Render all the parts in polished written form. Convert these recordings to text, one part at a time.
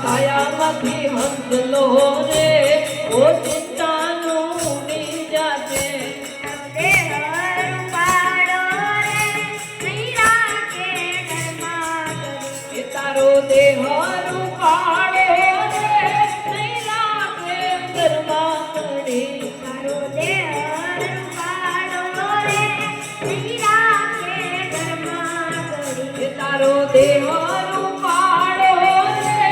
કાયામાંથી હંસલો રે ઓ ચિંતાનું ઉડી જાતે તારો દેહ રૂપાળો રે નહીં રાખે ઘરમાં કડી તારો દેહ રૂપાળો રે નહીં રાખે ઘરમાં કડી તારો દેહ રૂપાળો રે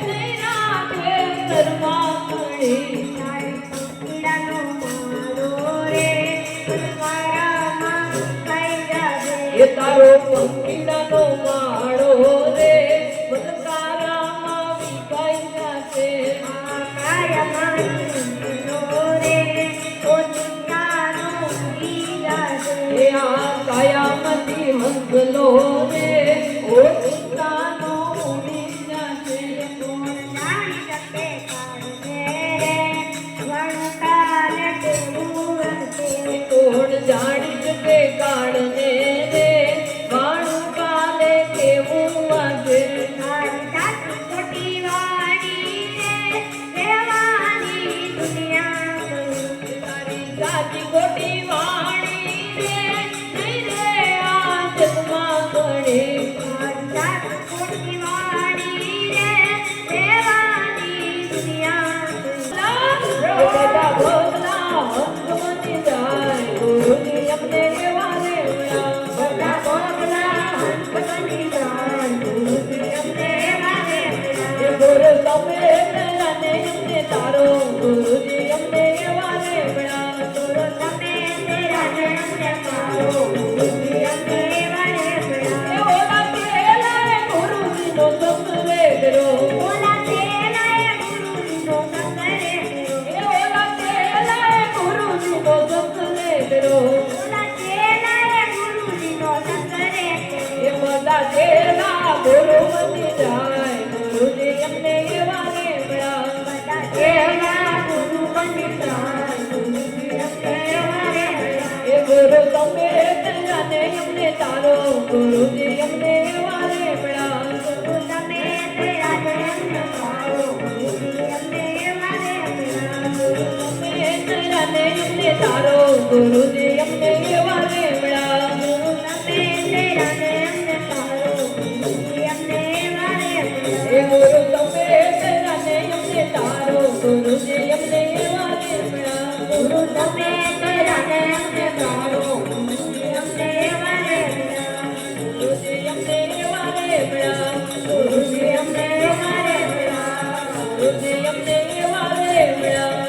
નહીં રાખે ઘરમાં કડી પંખીડાનો માળો રે મારામાં કઈ જાજે તારો પંખીડાનો માળો રે બલકારામાં વિકાઈ જાશે કાયામાંથી હંસલો રે ઓ ચિંતાનો ઉડી જાશે કોણ જાણી શકે કાળને રે વાણું કાલે કેવું વાગે ખોટી વાણી રે રહેવાની દુનિયા તારી સાચી ખોટી વાણી રે નહીં રે આ જગમાં ગણે ખોટી વાણી રે રહેવાની દુનિયા બધા ભોગલા હંસમતી જાય ગુરુજી અમને વારે બધા ભોગલા હંસમતી જાય ગુરુજી અમને વારે ગુરુ તમે અને અમને તારો ગુરુજી અમને વારે ગુરુ તમે તેરા ને અમને તારો ગુરુજી અમને વારે ઓલા કેલાય ગુરુજીનો સંગ રે કરો ઓલા તેરાય ગુરુજીનો સંગ રે ઓલા કેલાય ગુરુજીનો સંગ રે કરો ઓલા તેરાય ગુરુજીનો સંગ રે એ બધા કેલા ગુરુ મતી જાય ગુરુજી અમને વારે બધા તેરા ગુરુ બની જાય ગુરુજી અમને વારે એ ગુરુ તમે અને અમને તારો ગુરુજી અમને વારે ગુરુ તમે તેરા ને અમને તારો ગુરુજી અમને વારે ગુરુ તમે અને અમને તારો ગુરુજી અમને વારે ગુરુ તમે તેરા ને અમને તારો ગુરુજી અમને વારે એ ગુરુ તમે અને અમને તારો ગુરુજી અમને વારે ગુરુ તમે તેરા ને અમને તારો ગુરુજી અમને વારે ગુરુજી અમને વારે ગુરુજી અમને વારે ગુરુજી અમને વારે